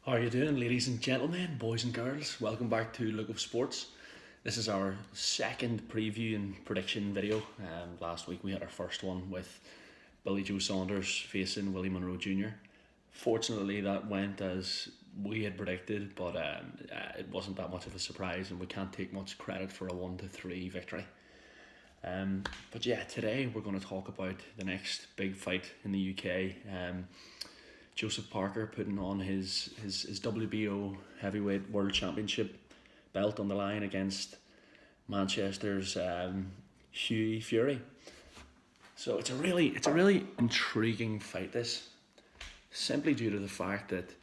How are you doing, ladies and gentlemen, boys and girls? Welcome back to Look of Sports. This is our second preview and prediction video. Last week we had our first one with Billy Joe Saunders facing Willie Monroe Jr. Fortunately, that went as we had predicted, but it wasn't that much of a surprise, and we can't take much credit for a 1-3 victory. But yeah, today we're going to talk about the next big fight in the UK. Joseph Parker putting on his WBO heavyweight world championship belt on the line against Manchester's Hughie Fury. So it's a really intriguing fight, this, simply due to the fact that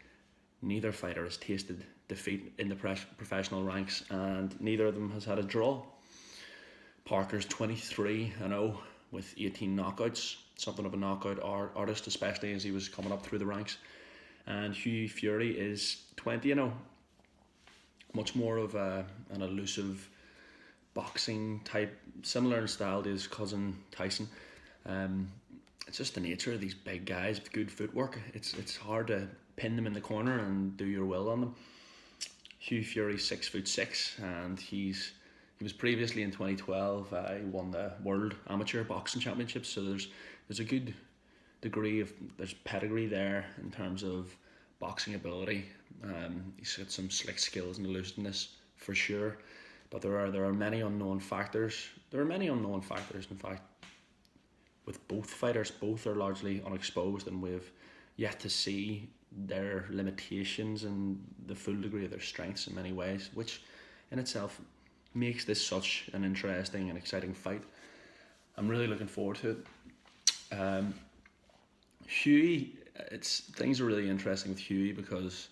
neither fighter has tasted defeat in the professional ranks, and neither of them has had a draw. Parker's 23-0 with 18 knockouts, something of a knockout artist, especially as he was coming up through the ranks. And Hughie Fury is 20-0, much more of an elusive boxing type, similar in style to his cousin Tyson. It's just the nature of these big guys with good footwork. It's hard to pin them in the corner and do your will on them. Hugh Fury's 6'6", and he was previously in 2012. He won the World Amateur Boxing Championships, so there's a good degree of there's pedigree there in terms of boxing ability. He's got some slick skills and elusiveness for sure, but there are many unknown factors. There are many unknown factors, in fact, with both fighters. Both are largely unexposed, and we've yet to see their limitations and the full degree of their strengths in many ways, which in itself makes this such an interesting and exciting fight. I'm really looking forward to it. Hughie, things are really interesting with Hughie because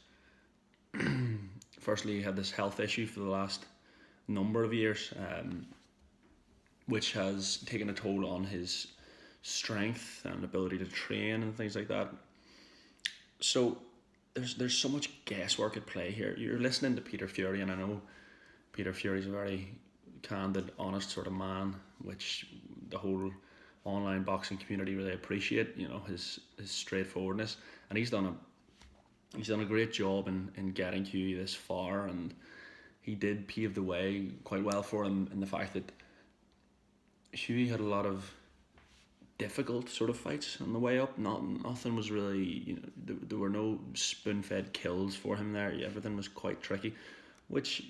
firstly he had this health issue for the last number of years, which has taken a toll on his strength and ability to train and things like that. So there's so much guesswork at play here. You're listening to Peter Fury, and I know Peter Fury's a very candid, honest sort of man, which the whole online boxing community really appreciate. You know, his straightforwardness, and he's done a great job in getting Hughie this far, and he did pave the way quite well for him in the fact that Hughie had a lot of difficult sort of fights on the way up. Nothing was really, there were no spoon-fed kills for him there. Everything was quite tricky, which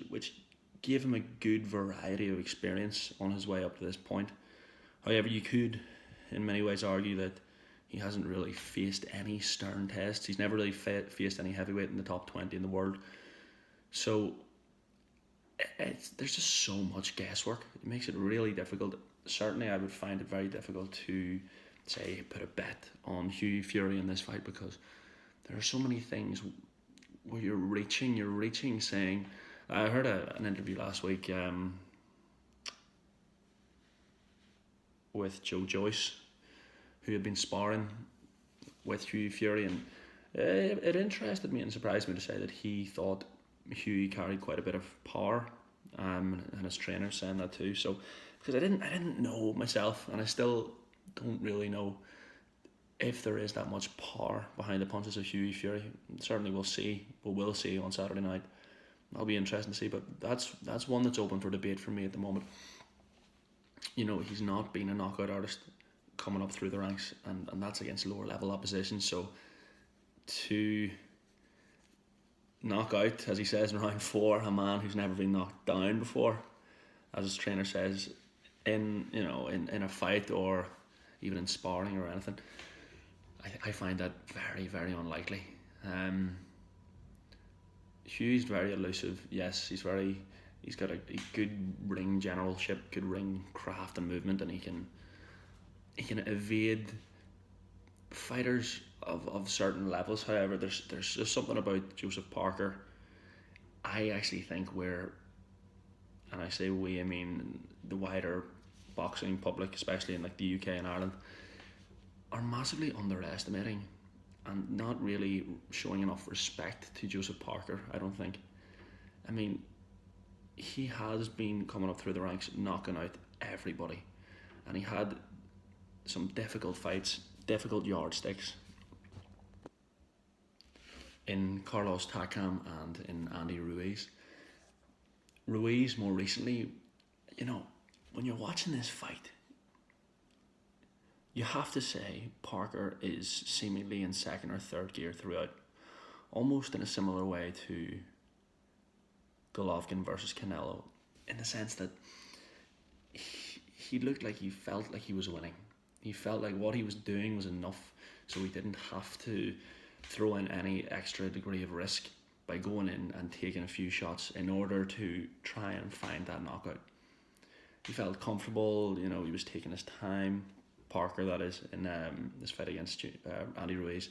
gave him a good variety of experience on his way up to this point. However, you could in many ways argue that he hasn't really faced any stern tests. He's never really faced any heavyweight in the top 20 in the world. So there's just so much guesswork. It makes it really difficult. Certainly I would find it very difficult to say put a bet on Hughie Fury in this fight, because there are so many things where you're reaching saying, I heard an interview last week with Joe Joyce, who had been sparring with Hughie Fury, and it interested me and surprised me to say that he thought Hughie carried quite a bit of power, and his trainer saying that too. So, because I didn't know myself, and I still don't really know if there is that much power behind the punches of Hughie Fury. Certainly we'll see. We'll see on Saturday night. That'll be interesting to see, but that's one that's open for debate for me at the moment. He's not been a knockout artist coming up through the ranks, and that's against lower level opposition. So to knock out, as he says in round 4, a man who's never been knocked down before, as his trainer says, in a fight or even in sparring or anything, I find that very, very unlikely. Hughie's very elusive. Yes, he's got a good ring generalship, good ring craft and movement, and he can evade fighters of certain levels. However, there's just something about Joseph Parker. I actually think and I say we, I mean the wider boxing public, especially in like the UK and Ireland, are massively underestimating and not really showing enough respect to Joseph Parker, I don't think. I mean, he has been coming up through the ranks, knocking out everybody, and he had some difficult fights, difficult yardsticks. in Carlos Takam and in Andy Ruiz. Ruiz more recently, when you're watching this fight, you have to say Parker is seemingly in second or third gear throughout, almost in a similar way to Golovkin versus Canelo, in the sense that he looked like he felt like he was winning. He felt like what he was doing was enough, so he didn't have to throw in any extra degree of risk by going in and taking a few shots in order to try and find that knockout. He felt comfortable, he was taking his time. Parker, that is, in this fight against Andy Ruiz.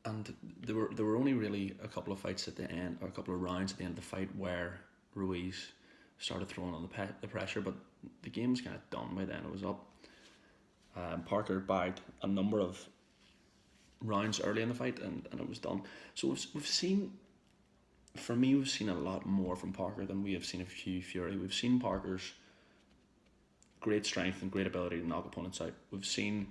And there were only really a couple of fights at the end, or a couple of rounds at the end of the fight where Ruiz started throwing on the pressure, but the game was kind of done by then. It was up. Parker bagged a number of rounds early in the fight, and it was done. So we've seen, for me, we've seen a lot more from Parker than we have seen of Hughie Fury. We've seen Parker's great strength and great ability to knock opponents out. We've seen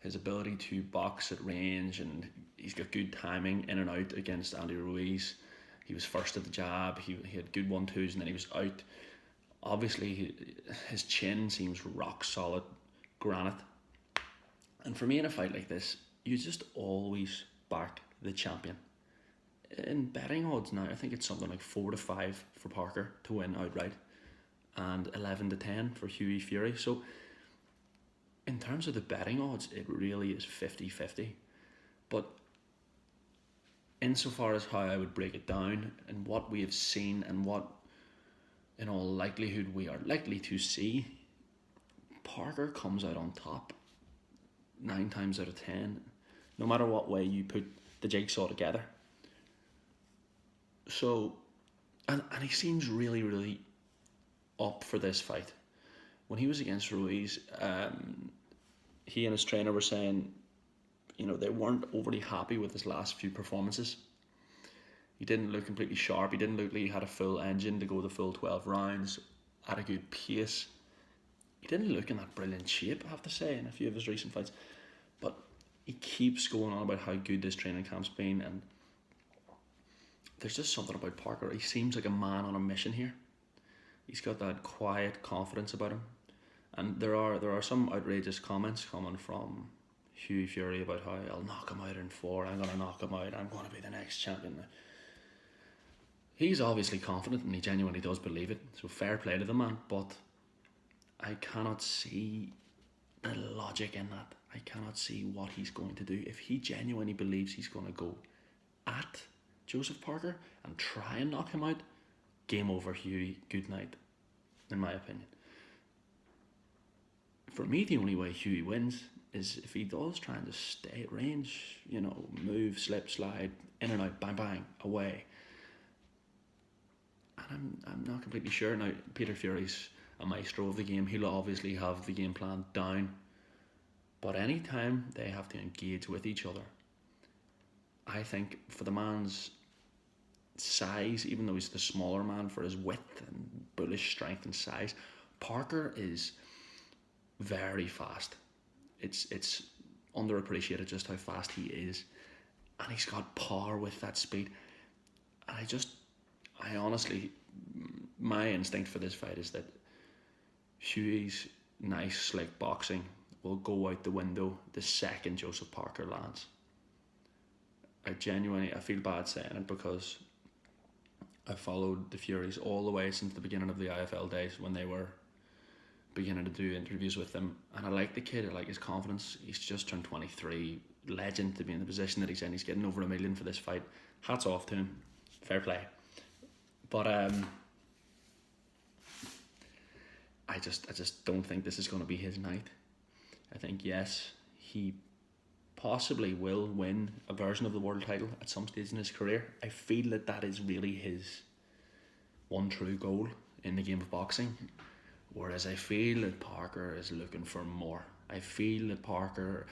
his ability to box at range, and he's got good timing in and out against Andy Ruiz. He was first at the jab, he had good 1-2s, and then he was out. Obviously, his chin seems rock solid granite. And for me, in a fight like this, you just always back the champion. In betting odds now, I think it's something like 4-5 for Parker to win outright, and 11-10 for Hughie Fury. So in terms of the betting odds, it really is 50-50. But insofar as how I would break it down and what we have seen and what in all likelihood we are likely to see, Parker comes out on top 9 times out of 10, no matter what way you put the jigsaw together. So, and he seems really, really up for this fight. When he was against Ruiz, he and his trainer were saying, they weren't overly happy with his last few performances. He didn't look completely sharp. He didn't look like he had a full engine to go the full 12 rounds at a good pace. He didn't look in that brilliant shape, I have to say, in a few of his recent fights. But he keeps going on about how good this training camp's been, and there's just something about Parker. He seems like a man on a mission here. He's got that quiet confidence about him. And there are some outrageous comments coming from Hughie Fury about how I'll knock him out in 4, I'm going to knock him out, I'm going to be the next champion. He's obviously confident and he genuinely does believe it, so fair play to the man, but I cannot see the logic in that. I cannot see what he's going to do. If he genuinely believes he's going to go at Joseph Parker and try and knock him out, game over, Hughie, good night, in my opinion. For me, the only way Hughie wins is if he does try and just stay at range, move, slip, slide, in and out, bang, bang, away. And I'm not completely sure. Now, Peter Fury's a maestro of the game. He'll obviously have the game plan down. But any time they have to engage with each other, I think for the man's size, even though he's the smaller man, for his width and bullish strength and size, Parker is very fast. It's underappreciated just how fast he is, and he's got power with that speed. And I honestly, my instinct for this fight is that Hughie's nice, slick boxing will go out the window the second Joseph Parker lands. I feel bad saying it because I followed the Furies all the way since the beginning of the IFL days when they were beginning to do interviews with them, and I like the kid, I like his confidence. He's just turned 23, legend to be in the position that he's in. He's getting over $1 million for this fight. Hats off to him, fair play. But I just don't think this is going to be his night. I think, yes, he possibly will win a version of the world title at some stage in his career. I feel that is really his one true goal in the game of boxing. Whereas I feel that Parker is looking for more. I feel that Parker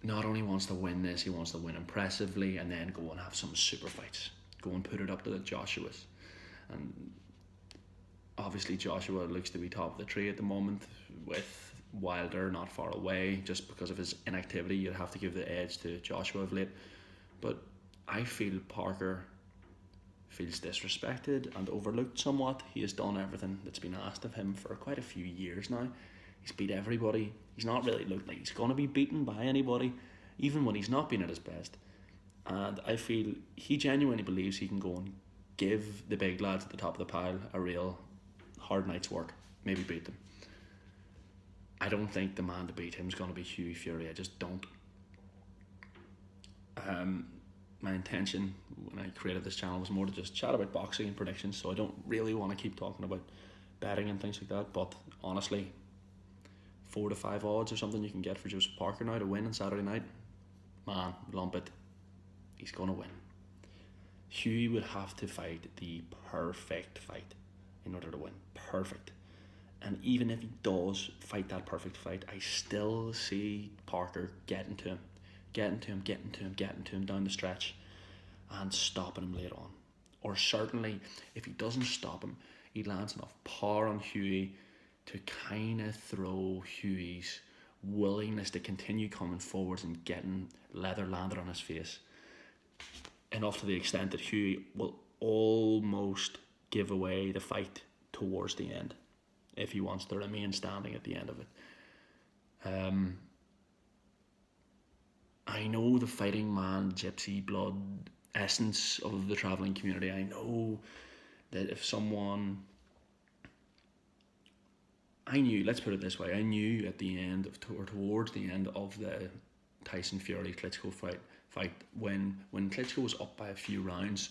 not only wants to win this, he wants to win impressively and then go and have some super fights. Go and put it up to the Joshuas. And obviously Joshua looks to be top of the tree at the moment with Wilder not far away, just because of his inactivity. You'd have to give the edge to Joshua of late. But I feel Parker feels disrespected and overlooked somewhat. He has done everything that's been asked of him for quite a few years now. He's beat everybody. He's not really looked like he's going to be beaten by anybody, even when he's not been at his best. And I feel he genuinely believes he can go and give the big lads at the top of the pile a real hard night's work, maybe beat them. I don't think the man to beat him is going to be Hughie Fury. I just don't. My intention when I created this channel was more to just chat about boxing and predictions, so I don't really want to keep talking about betting and things like that. But honestly, 4 to 5 odds or something you can get for Joseph Parker now to win on Saturday night, man, lump it. He's going to win. Hughie would have to fight the perfect fight in order to win. Perfect. And even if he does fight that perfect fight, I still see Parker getting to him down the stretch and stopping him later on. Or certainly, if he doesn't stop him, he lands enough power on Hughie to kind of throw Hughie's willingness to continue coming forwards and getting leather landed on his face. Enough to the extent that Hughie will almost give away the fight towards the end if he wants to remain standing at the end of it. I know the fighting man, gypsy blood essence of the travelling community. I know that if someone... let's put it this way, I knew at the end of, or towards the end of the Tyson Fury Klitschko fight when Klitschko was up by a few rounds,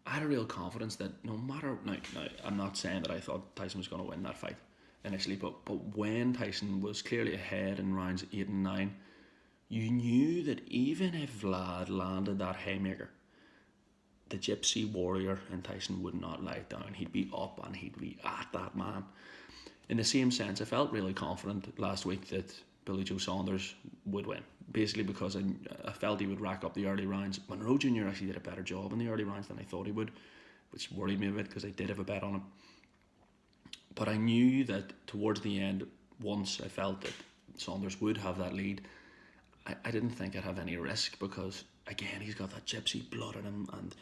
I had a real confidence that no matter... Now, I'm not saying that I thought Tyson was going to win that fight initially, but when Tyson was clearly ahead in rounds 8 and 9, you knew that even if Vlad landed that haymaker, the gypsy warrior in Tyson would not lie down. He'd be up and he'd be at that man. In the same sense, I felt really confident last week that Billy Joe Saunders would win. Basically because I felt he would rack up the early rounds. Monroe Jr. actually did a better job in the early rounds than I thought he would, which worried me a bit because I did have a bet on him. But I knew that towards the end, once I felt that Saunders would have that lead, I didn't think I'd have any risk because, again, he's got that gypsy blood in him and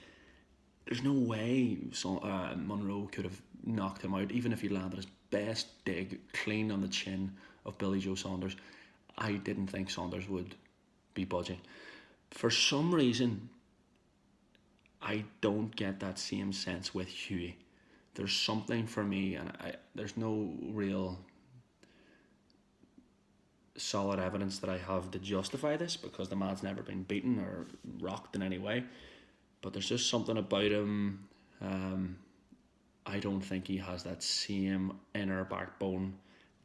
there's no way Monroe could have knocked him out, even if he landed his best dig clean on the chin of Billy Joe Saunders. I didn't think Saunders would be budging. For some reason, I don't get that same sense with Hughie. There's something for me, and there's no real solid evidence that I have to justify this because the man's never been beaten or rocked in any way. But there's just something about him. I don't think he has that same inner backbone,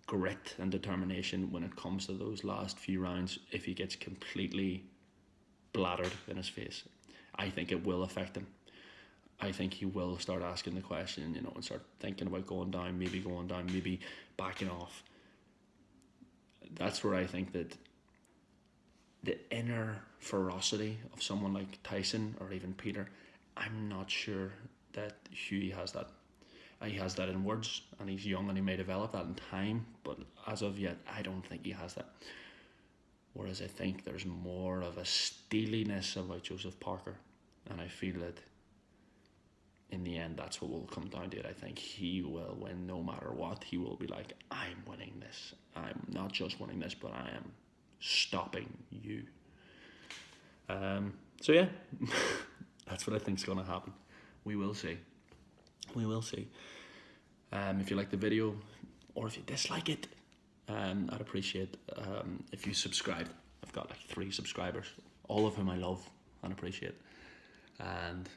grit and determination when it comes to those last few rounds if he gets completely blattered in his face. I think it will affect him. I think he will start asking the question, and start thinking about going down, maybe backing off. That's where I think that the inner ferocity of someone like Tyson or even Peter, I'm not sure that Hughie has that. He has that in words, and he's young and he may develop that in time, but as of yet, I don't think he has that. Whereas I think there's more of a steeliness about Joseph Parker, and I feel that in the end, that's what will come down to it. I think he will win no matter what. He will be like, I'm winning this. I'm not just winning this, but I am stopping you. So yeah, that's what I think is going to happen. We will see. If you like the video, or if you dislike it, I'd appreciate if you subscribed. I've got like 3 subscribers, all of whom I love and appreciate. And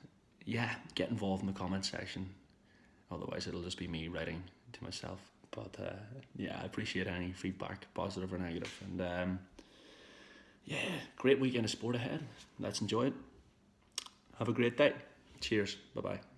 yeah, get involved in the comment section. Otherwise, it'll just be me writing to myself. But yeah, I appreciate any feedback, positive or negative. And yeah, great weekend of sport ahead. Let's enjoy it. Have a great day. Cheers. Bye-bye.